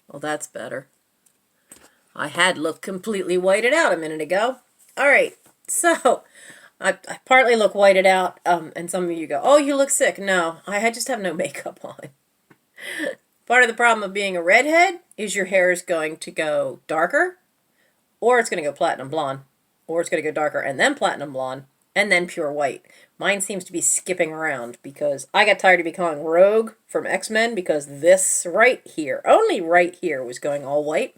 Well, that's better. I had looked completely whited out a minute ago. All right, so I partly look whited out, and some of you go, oh, you look sick. No, I just have no makeup on. Part of the problem of being a redhead is your hair is going to go darker, or it's going to go platinum blonde, or it's going to go darker and then platinum blonde, and then pure white. Mine seems to be skipping around because I got tired of becoming Rogue from X-Men because this right here, only right here, was going all white.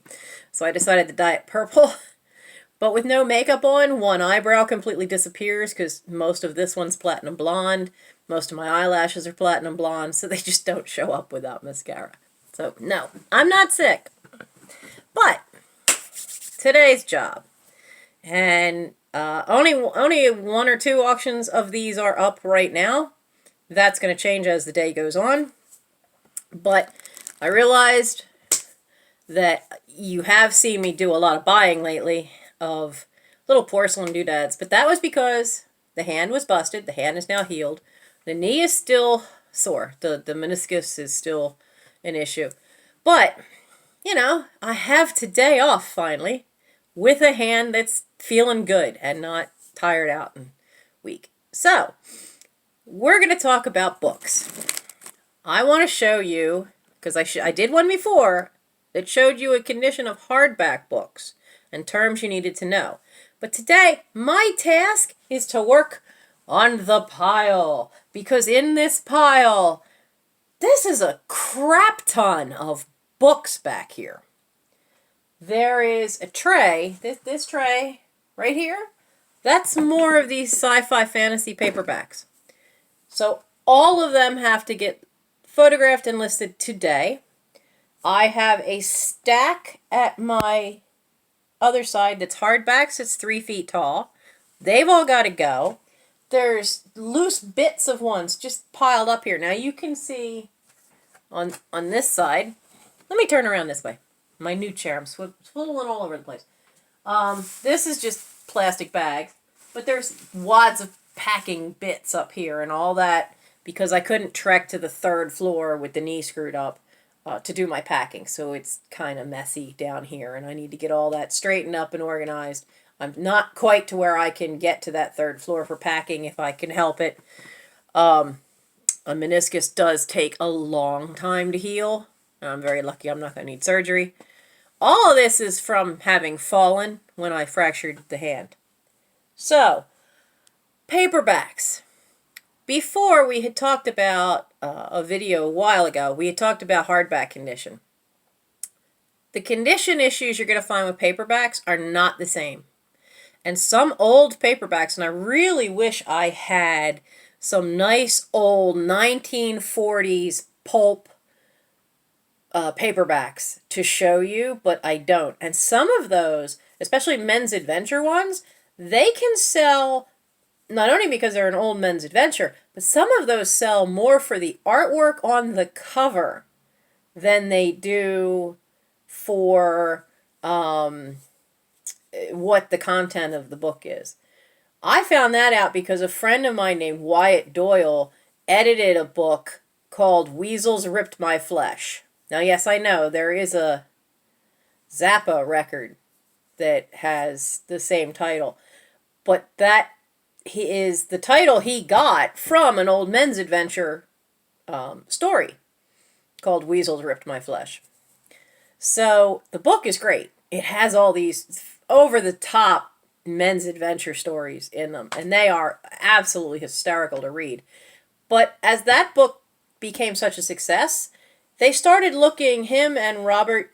So I decided to dye it purple. But with no makeup on, one eyebrow completely disappears because most of this one's platinum blonde. Most of my eyelashes are platinum blonde, so they just don't show up without mascara. So no, I'm not sick. But today's job. And only one or two auctions of these are up right now. That's going to change as the day goes on. But I realized that you have seen me do a lot of buying lately of little porcelain doodads. But that was because the hand was busted. The hand is now healed. The knee is still sore. The meniscus is still an issue. But, you know, I have today off finally with a hand that's feeling good and not tired out and weak. So, we're going to talk about books. I want to show you, because I did one before that showed you a condition of hardback books and terms you needed to know. But today, my task is to work on the pile, because in this pile, this is a crap ton of books back here. There is a tray, this tray right here, that's more of these sci-fi fantasy paperbacks. So all of them have to get photographed and listed today. I have a stack at my other side that's hardbacks. It's 3 feet tall. They've all got to go. There's loose bits of ones just piled up here. Now you can see on this side. Let me turn around this way. My new chair. I'm swiveling all over the place. This is just plastic bags, but there's wads of packing bits up here and all that because I couldn't trek to the 3rd floor with the knee screwed up to do my packing. So it's kind of messy down here, and I need to get all that straightened up and organized. I'm not quite to where I can get to that 3rd floor for packing if I can help it. A meniscus does take a long time to heal. I'm very lucky I'm not going to need surgery. All of this is from having fallen when I fractured the hand. So, paperbacks. Before we had talked about a video a while ago, we had talked about hardback condition. The condition issues you're going to find with paperbacks are not the same. And some old paperbacks, and I really wish I had some nice old 1940s pulp paperbacks to show you, but I don't. And some of those, especially men's adventure ones, they can sell not only because they're an old men's adventure, but some of those sell more for the artwork on the cover than they do for what the content of the book is. I found that out because a friend of mine named Wyatt Doyle edited a book called Weasels Ripped My Flesh. Now, yes, I know there is a Zappa record that has the same title, but that is the title he got from an old men's adventure story called Weasels Ripped My Flesh. So the book is great. It has all these over-the-top men's adventure stories in them, and they are absolutely hysterical to read. But as that book became such a success, they started looking, him and Robert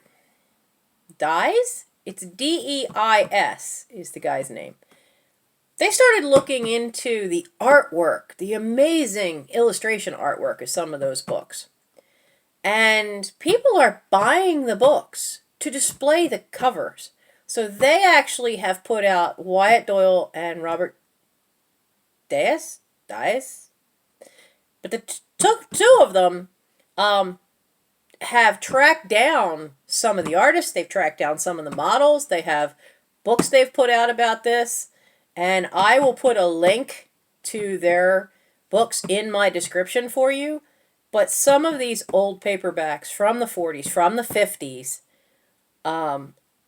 Dies? It's D-E-I-S is the guy's name. They started looking into the artwork, the amazing illustration artwork of some of those books. And people are buying the books to display the covers. So they actually have put out, Wyatt Doyle and Robert Dies? But the two of them have tracked down some of the artists. They've tracked down some of the models. They have books they've put out about this. And I will put a link to their books in my description for you. But some of these old paperbacks from the 40s, from the 50s,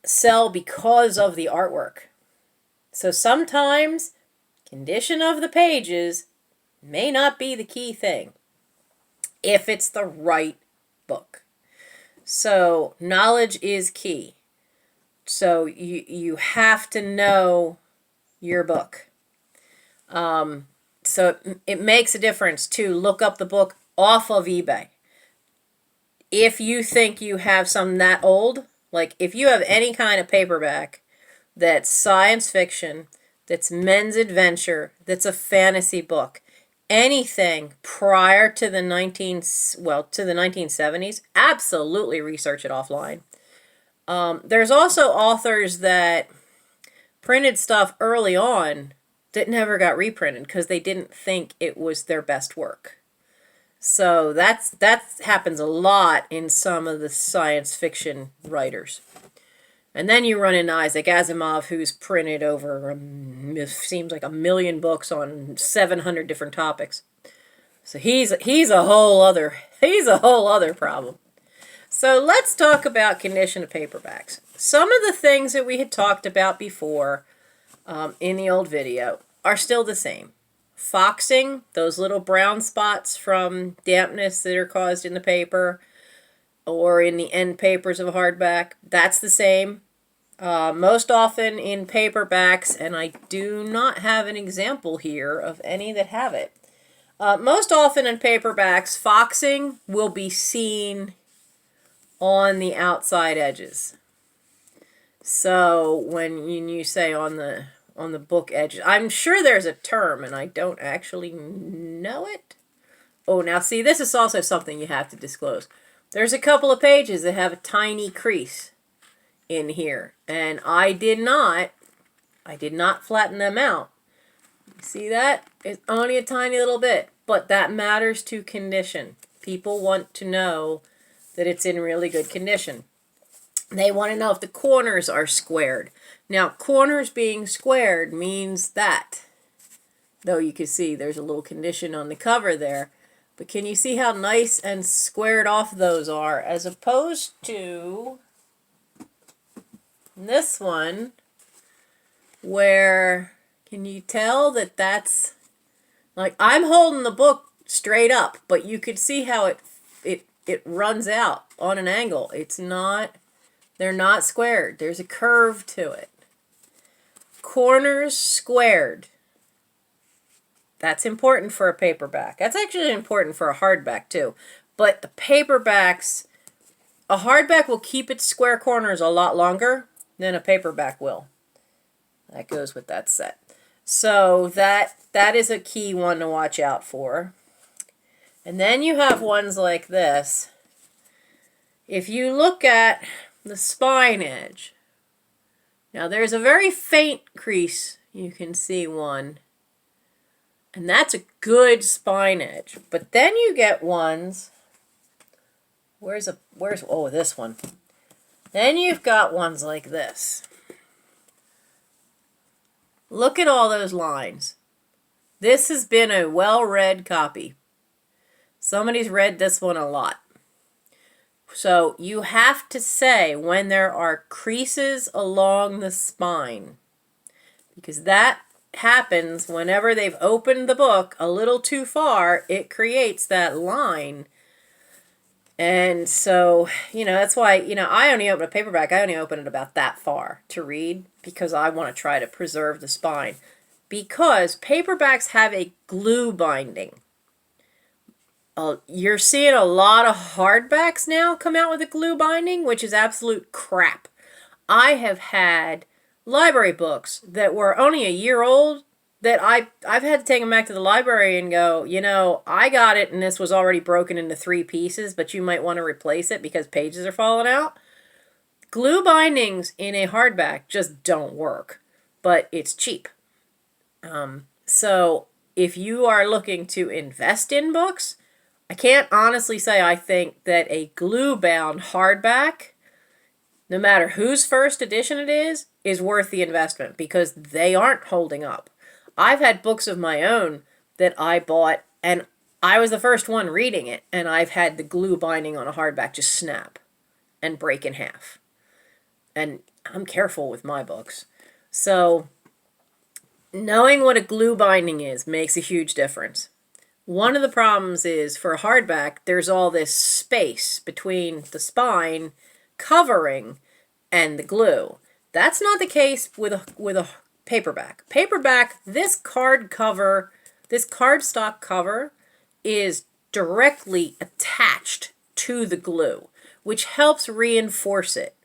sell because of the artwork. So sometimes condition of the pages may not be the key thing if it's the right book. So knowledge is key. So you have to know your book. So it makes a difference to look up the book off of eBay. If you think you have some that old, like if you have any kind of paperback that's science fiction, that's men's adventure, that's a fantasy book, anything prior to the 1970s, absolutely research it offline. There's also authors that printed stuff early on that never got reprinted because they didn't think it was their best work. So that happens a lot in some of the science fiction writers. And then you run into Isaac Asimov, who's printed over, seems like 1 million books on 700 different topics. So he's a whole other problem. So let's talk about condition of paperbacks. Some of the things that we had talked about before in the old video are still the same. Foxing, those little brown spots from dampness that are caused in the paper or in the end papers of a hardback, that's the same. Most often in paperbacks, and I do not have an example here of any that have it. Most often in paperbacks, foxing will be seen on the outside edges. So when you say on the book edges, I'm sure there's a term and I don't actually know it. Oh, now see, this is also something you have to disclose. There's a couple of pages that have a tiny crease in here, and I did not flatten them out. See that? It's only a tiny little bit, but that matters to condition. People want to know that it's in really good condition. They want to know if the corners are squared. Now, corners being squared means that, though you can see there's a little condition on the cover there, but can you see how nice and squared off those are as opposed to this one where, can you tell that that's, like, I'm holding the book straight up, but you could see how it runs out on an angle. They're not squared. There's a curve to it. Corners squared. That's important for a paperback. That's actually important for a hardback too. But the paperbacks, a hardback will keep its square corners a lot longer than a paperback will. That goes with that set. So that is a key one to watch out for. And then you have ones like this. If you look at the spine edge, now there's a very faint crease. You can see one. And that's a good spine edge. But then you get ones, oh, this one. Then you've got ones like this. Look at all those lines. This has been a well-read copy. Somebody's read this one a lot. So you have to say when there are creases along the spine, because that happens whenever they've opened the book a little too far, it creates that line. And so, that's why, I only open a paperback, I only open it about that far to read because I want to try to preserve the spine. Because paperbacks have a glue binding. You're seeing a lot of hardbacks now come out with a glue binding, which is absolute crap. I have had library books that were only a year old that I've had to take them back to the library and go, I got it and this was already broken into 3 pieces, but you might want to replace it because pages are falling out. Glue bindings in a hardback just don't work, but it's cheap. So if you are looking to invest in books, I can't honestly say I think that a glue-bound hardback, no matter whose first edition it is worth the investment because they aren't holding up. I've had books of my own that I bought, and I was the first one reading it, and I've had the glue binding on a hardback just snap and break in half. And I'm careful with my books. So knowing what a glue binding is makes a huge difference. One of the problems is for a hardback, there's all this space between the spine covering and the glue. That's not the case with a paperback. Paperback, this cardstock cover is directly attached to the glue, which helps reinforce it.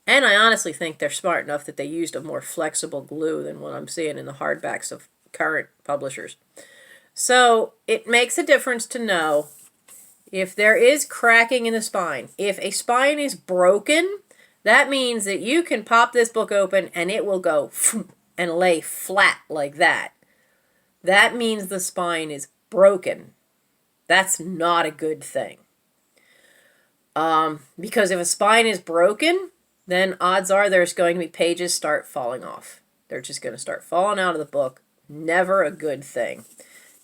And I honestly think they're smart enough that they used a more flexible glue than what I'm seeing in the hardbacks of current publishers. So it makes a difference to know if there is cracking in the spine. If a spine is broken, that means that you can pop this book open and it will go and lay flat like that. That means the spine is broken. That's not a good thing. Because if a spine is broken, then odds are there's going to be pages start falling off. They're just going to start falling out of the book. Never a good thing.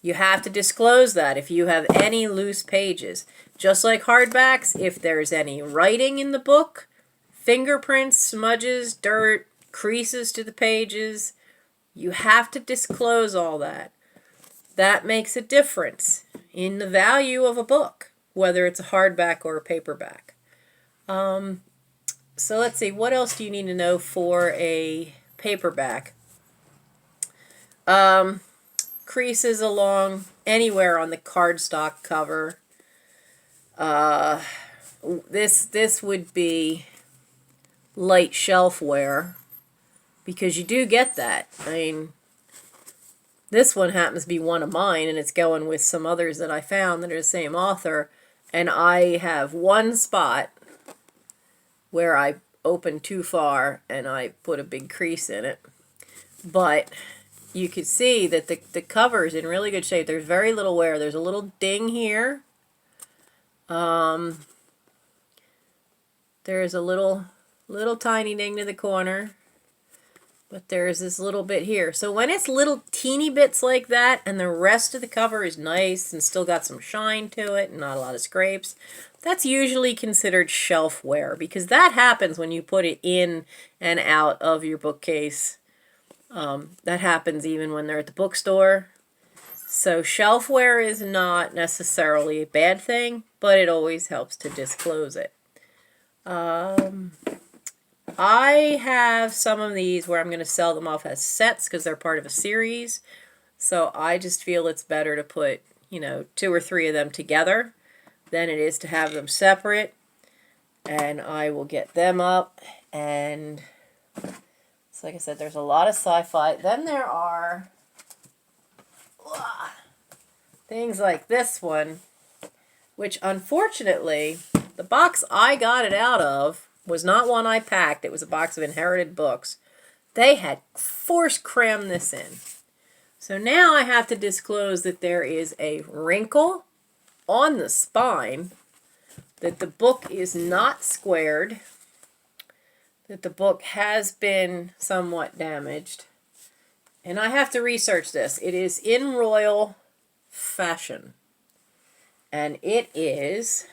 You have to disclose that if you have any loose pages. Just like hardbacks, if there's any writing in the book, fingerprints, smudges, dirt, creases to the pages, you have to disclose all that. That makes a difference in the value of a book, whether it's a hardback or a paperback. So let's see, what else do you need to know for a paperback? Creases along anywhere on the cardstock cover. This would be light shelf wear, because you do get that. I mean, this one happens to be one of mine, and it's going with some others that I found that are the same author, and I have one spot where I opened too far and I put a big crease in it. But you can see that the cover is in really good shape. There's very little wear. There's a little ding here. There's a little tiny ding to the corner. But there's this little bit here. So when it's little teeny bits like that and the rest of the cover is nice and still got some shine to it and not a lot of scrapes, that's usually considered shelf wear, because that happens when you put it in and out of your bookcase. That happens even when they're at the bookstore. So shelf wear is not necessarily a bad thing, but it always helps to disclose it. I have some of these where I'm going to sell them off as sets because they're part of a series. So I just feel it's better to put, 2 or 3 of them together than it is to have them separate. And I will get them up. And so like I said, there's a lot of sci-fi. Then there are things like this one, which unfortunately, the box I got it out of was not one I packed. It was a box of inherited books. They had force crammed this in. So now I have to disclose that there is a wrinkle on the spine, that the book is not squared, that the book has been somewhat damaged. And I have to research this. It is in royal fashion. And it is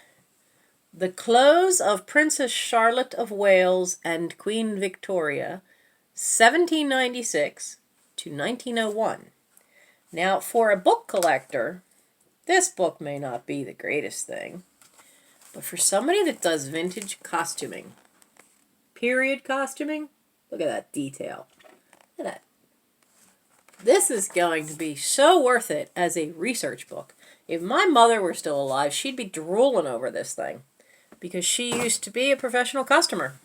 The Clothes of Princess Charlotte of Wales and Queen Victoria, 1796 to 1901. Now, for a book collector, this book may not be the greatest thing, but for somebody that does vintage costuming, period costuming, look at that detail. Look at that. This is going to be so worth it as a research book. If my mother were still alive, she'd be drooling over this thing, because she used to be a professional customer.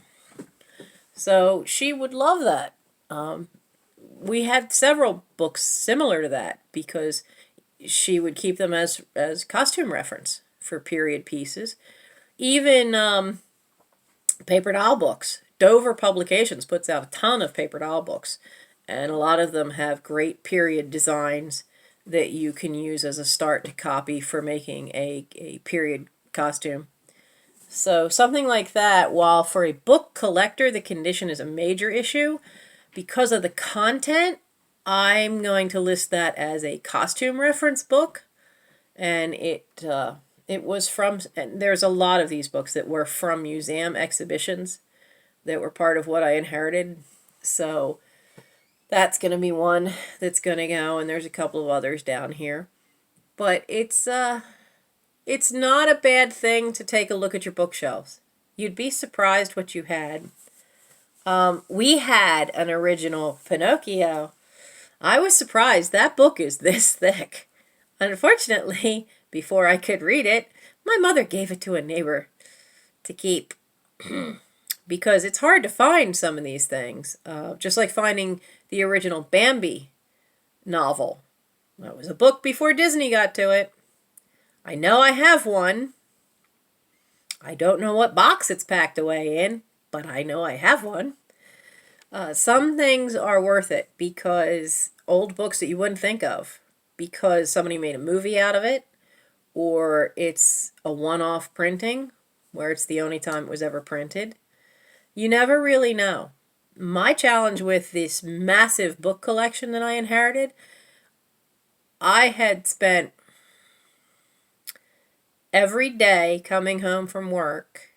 So she would love that. We had several books similar to that because she would keep them as costume reference for period pieces. Even paper doll books. Dover Publications puts out a ton of paper doll books, and a lot of them have great period designs that you can use as a start to copy for making a period costume. So something like that, while for a book collector the condition is a major issue, because of the content, I'm going to list that as a costume reference book. And it was from, and there's a lot of these books that were from museum exhibitions. that were part of what I inherited. So that's going to be one that's going to go, and there's a couple of others down here. But it's not a bad thing to take a look at your bookshelves. You'd be surprised what you had. We had an original Pinocchio. I was surprised. That book is this thick. Unfortunately, before I could read it, my mother gave it to a neighbor to keep. Because it's hard to find some of these things. Just like finding the original Bambi novel. That was a book before Disney got to it. I know I have one. I don't know what box it's packed away in, but I know I have one. Some things are worth it because old books that you wouldn't think of, because somebody made a movie out of it, or it's a one-off printing where it's the only time it was ever printed. You never really know. My challenge with this massive book collection that I inherited, I had spent every day coming home from work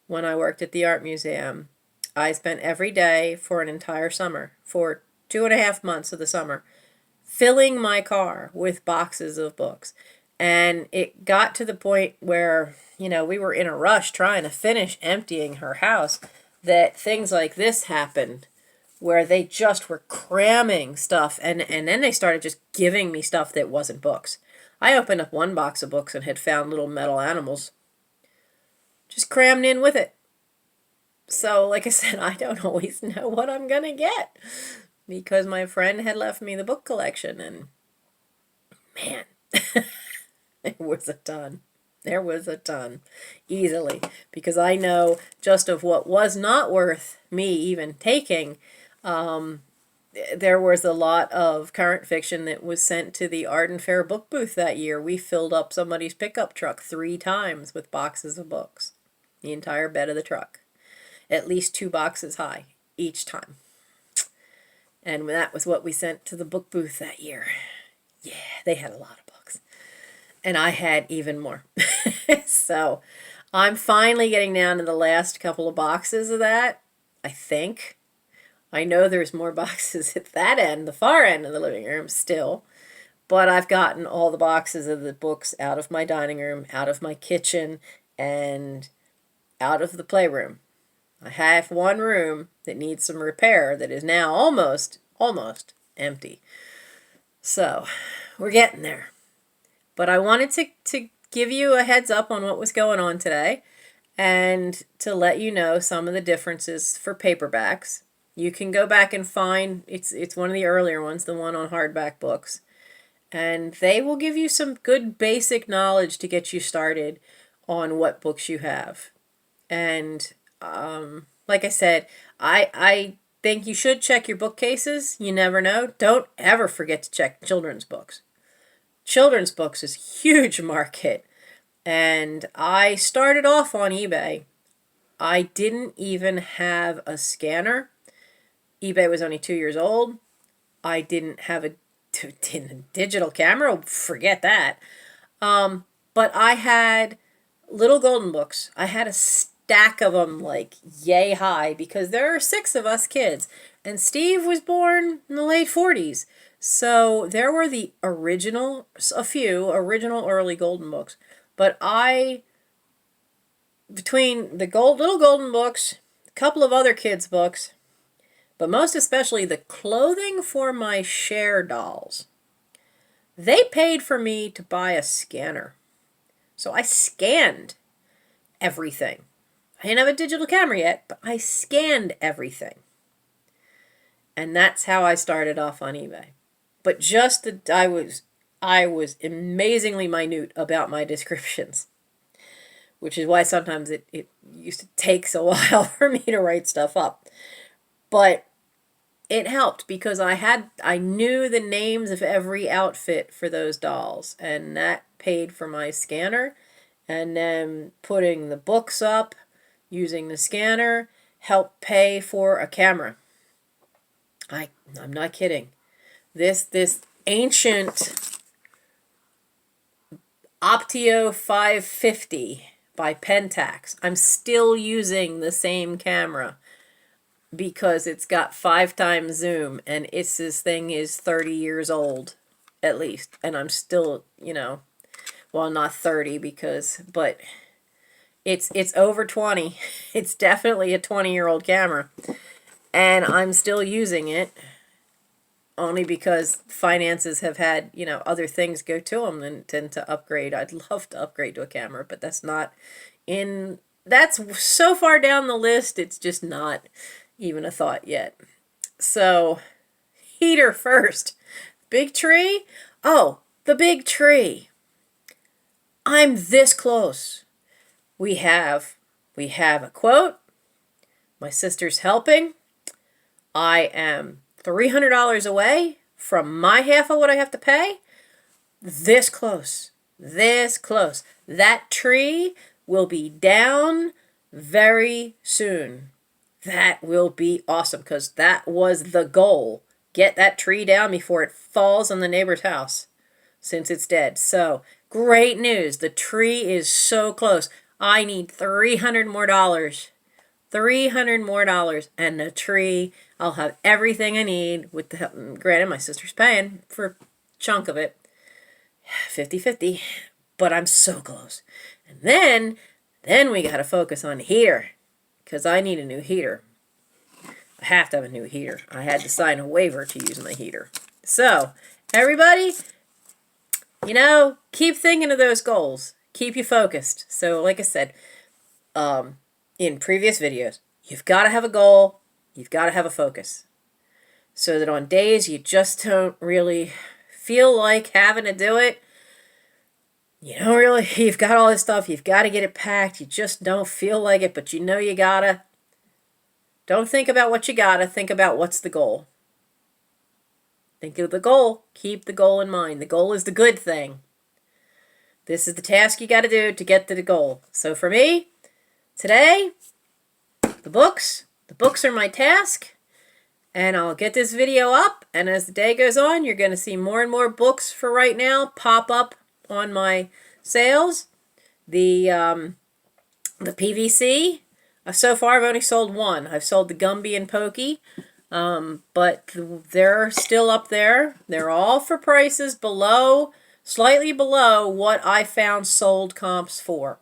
when I worked at the art museum. I spent every day for an entire summer, for 2.5 months of the summer, filling my car with boxes of books. And it got to the point where, we were in a rush trying to finish emptying her house, that things like this happened, where they just were cramming stuff, and then they started just giving me stuff that wasn't books. I opened up one box of books and had found little metal animals just crammed in with it. So, like I said, I don't always know what I'm going to get, because my friend had left me the book collection, and man, there was a ton. There was a ton, easily, because I know just of what was not worth me even taking. There was a lot of current fiction that was sent to the Arden Fair book booth that year. We filled up somebody's pickup truck 3 times with boxes of books. The entire bed of the truck. At least 2 boxes high each time. And that was what we sent to the book booth that year. Yeah, they had a lot of books. And I had even more. So I'm finally getting down to the last couple of boxes of that, I think. I know there's more boxes at that end, the far end of the living room still. But I've gotten all the boxes of the books out of my dining room, out of my kitchen, and out of the playroom. I have one room that needs some repair that is now almost empty. So we're getting there. But I wanted to give you a heads up on what was going on today, and to let you know some of the differences for paperbacks. You can go back and find, it's one of the earlier ones, the one on hardback books. And they will give you some good basic knowledge to get you started on what books you have. And like I said, I think you should check your bookcases. You never know. Don't ever forget to check children's books. Children's books is a huge market. And I started off on eBay. I didn't even have a scanner. eBay was only 2 years old. I didn't have a digital camera. Forget that. But I had little golden books. I had a stack of them like yay high, because there are 6 of us kids. And Steve was born in the late 40s. So there were a few original early golden books. But between the little golden books, a couple of other kids' books, but most especially the clothing for my Cher dolls, they paid for me to buy a scanner. So I scanned everything. I didn't have a digital camera yet, but I scanned everything. And that's how I started off on eBay. But just that I was amazingly minute about my descriptions, which is why sometimes it used to take a while for me to write stuff up. But it helped, because I knew the names of every outfit for those dolls, and that paid for my scanner. And then putting the books up using the scanner helped pay for a camera. I'm not kidding. This ancient Optio 550 by Pentax. I'm still using the same camera because it's got 5 times zoom, and this thing is 30 years old at least, and I'm still, well, not 30 but it's over 20. It's definitely a 20-year-old camera, and I'm still using it only because finances have had, other things go to them than to upgrade. I'd love to upgrade to a camera, but that's so far down the list, it's just not even a thought yet. So, heater first. Big tree? Oh, the big tree. I'm this close. We have a quote. My sister's helping. I am $300 away from my half of what I have to pay. This close. This close. That tree will be down very soon. That will be awesome, because that was the goal. Get that tree down before it falls on the neighbor's house, since it's dead. So, great news. The tree is so close. I need $300 more. $300 more, and the tree, I'll have everything I need with the help. Granted, my sister's paying for a chunk of it. 50-50. But I'm so close. And then we got to focus on the heater, because I need a new heater. I have to have a new heater. I had to sign a waiver to use my heater. So, everybody, keep thinking of those goals. Keep you focused. So, like I said, in previous videos, you've got to have a goal. You've got to have a focus. So that on days you just don't really feel like having to do it, you've got all this stuff, you've got to get it packed, you just don't feel like it, but you gotta. Don't think about what you gotta, think about what's the goal. Think of the goal. Keep the goal in mind. The goal is the good thing. This is the task you got to do to get to the goal. So for me, today, the books are my task, and I'll get this video up, and as the day goes on, you're going to see more and more books for right now pop up on my sales. The PVC, so far I've only sold one. I've sold the Gumby and Pokey, but they're still up there. They're all for prices slightly below what I found sold comps for.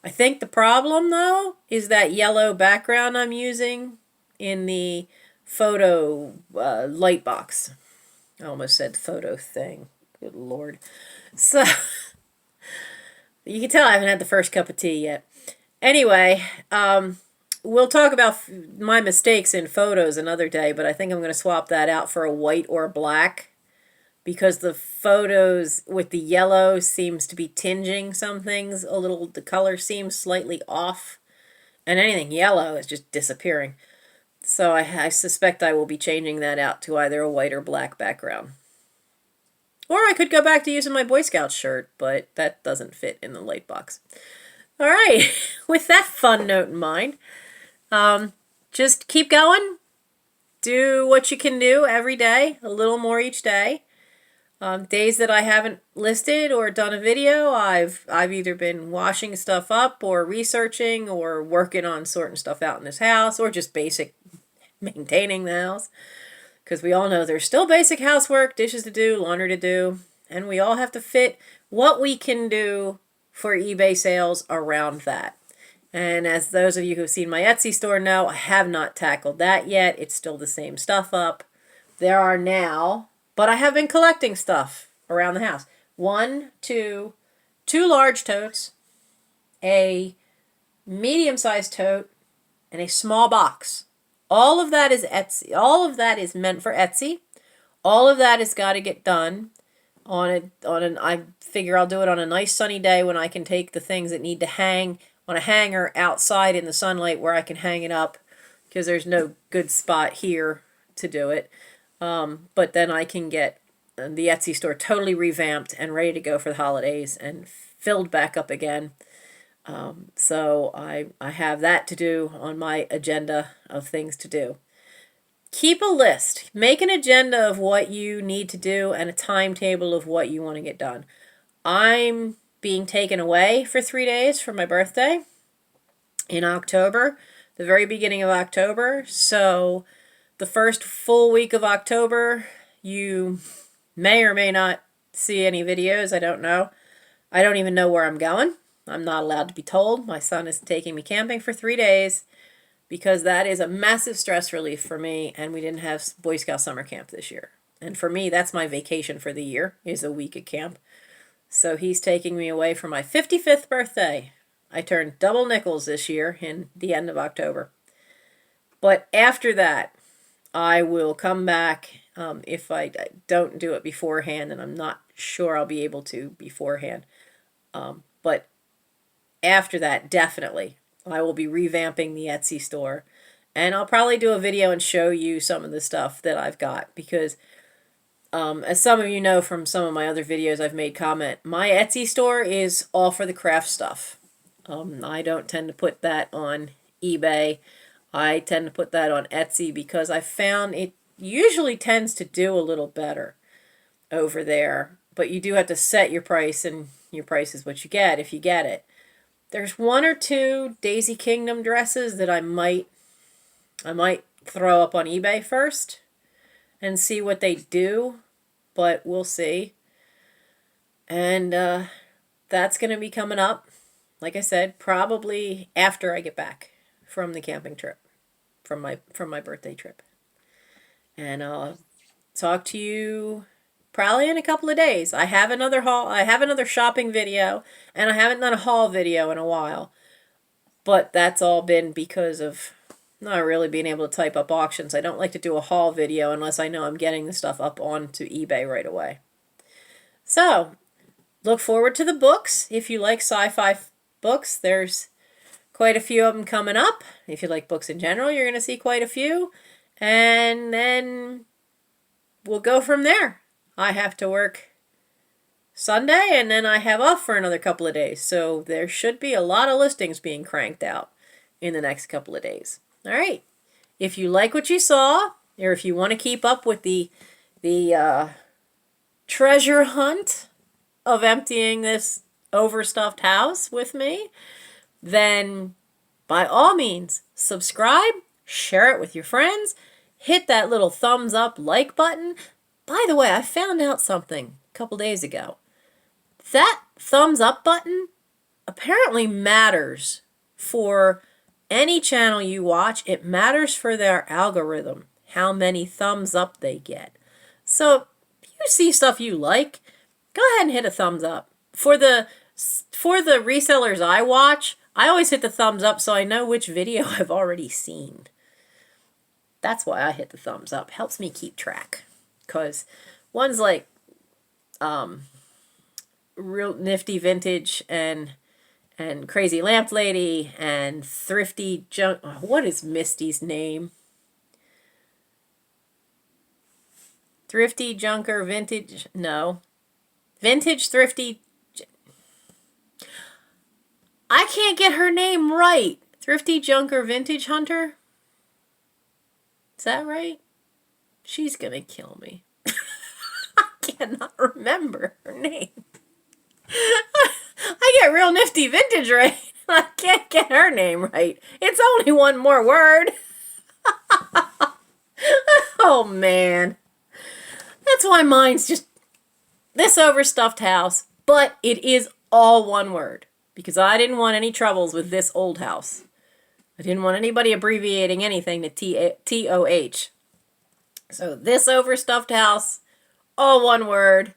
I think the problem, though, is that yellow background I'm using in the photo light box. I almost said photo thing. Good Lord. So, you can tell I haven't had the first cup of tea yet. Anyway, we'll talk about my mistakes in photos another day, but I think I'm going to swap that out for a white or black, because the photos with the yellow seems to be tinging some things a little. The color seems slightly off, and anything yellow is just disappearing. So I suspect I will be changing that out to either a white or black background. Or I could go back to using my Boy Scout shirt, but that doesn't fit in the light box. All right, with that fun note in mind, just keep going. Do what you can do every day, a little more each day. Days that I haven't listed or done a video, I've either been washing stuff up or researching or working on sorting stuff out in this house, or just basic maintaining the house. Because we all know there's still basic housework, dishes to do, laundry to do, and we all have to fit what we can do for eBay sales around that. And as those of you who've seen my Etsy store know, I have not tackled that yet. It's still the same stuff up. There are now, but I have been collecting stuff around the house. Two large totes, a medium-sized tote, and a small box. All of that is Etsy. All of that is meant for Etsy. All of that has got to get done I figure I'll do it on a nice sunny day when I can take the things that need to hang on a hanger outside in the sunlight where I can hang it up, because there's no good spot here to do it. But then I can get the Etsy store totally revamped and ready to go for the holidays and filled back up again. So I have that to do on my agenda of things to do. Keep a list. Make an agenda of what you need to do and a timetable of what you want to get done. I'm being taken away for 3 days for my birthday in October, the very beginning of October. So the first full week of October, you may or may not see any videos. I don't know. I don't even know where I'm going. I'm not allowed to be told. My son is taking me camping for 3 days because that is a massive stress relief for me, and we didn't have Boy Scout summer camp this year. And for me, that's my vacation for the year, is a week at camp. So he's taking me away for my 55th birthday. I turned double nickels this year in the end of October. But after that, I will come back if I don't do it beforehand, and I'm not sure I'll be able to beforehand. But after that, definitely, I will be revamping the Etsy store. And I'll probably do a video and show you some of the stuff that I've got. Because, as some of you know from some of my other videos I've made comment, my Etsy store is all for the craft stuff. I don't tend to put that on eBay. I tend to put that on Etsy because I found it usually tends to do a little better over there. But you do have to set your price, and your price is what you get if you get it. There's 1 or 2 Daisy Kingdom dresses that I might throw up on eBay first and see what they do, but we'll see. And that's going to be coming up, like I said, probably after I get back from the camping trip, from my birthday trip. And I'll talk to you probably in a couple of days. I have another haul. I have another shopping video, and I haven't done a haul video in a while. But that's all been because of not really being able to type up auctions. I don't like to do a haul video unless I know I'm getting the stuff up onto eBay right away. So, look forward to the books. If you like sci-fi books, there's quite a few of them coming up. If you like books in general, you're going to see quite a few. And then we'll go from there. I have to work Sunday, and then I have off for another couple of days. So there should be a lot of listings being cranked out in the next couple of days. All right. If you like what you saw, or if you want to keep up with the treasure hunt of emptying this overstuffed house with me, then by all means, subscribe, share it with your friends, hit that little thumbs up like button. By the way, I found out something a couple days ago. That thumbs up button apparently matters for any channel you watch. It matters for their algorithm, how many thumbs up they get. So if you see stuff you like, go ahead and hit a thumbs up. For the resellers I watch, I always hit the thumbs up so I know which video I've already seen. That's why I hit the thumbs up. Helps me keep track. Because ones like Real Nifty Vintage and Crazy Lamp Lady and Thrifty Junk... What is Misty's name? Thrifty Junker Vintage... No. Vintage Thrifty... I can't get her name right. Thrifty Junker Vintage Hunter? Is that right? She's gonna kill me. I cannot remember her name. I get Real Nifty Vintage right. I can't get her name right. It's only one more word. Oh, man. That's why mine's just this overstuffed house. But it is all one word. Because I didn't want any troubles with this old house. I didn't want anybody abbreviating anything to TOH. So this overstuffed house, all one word.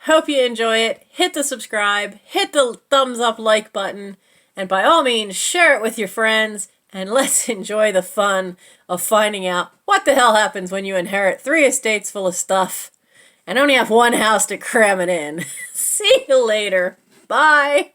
Hope you enjoy it. Hit the subscribe, hit the thumbs up like button, and by all means, share it with your friends, and let's enjoy the fun of finding out what the hell happens when you inherit 3 estates full of stuff and only have one house to cram it in. See you later. Bye.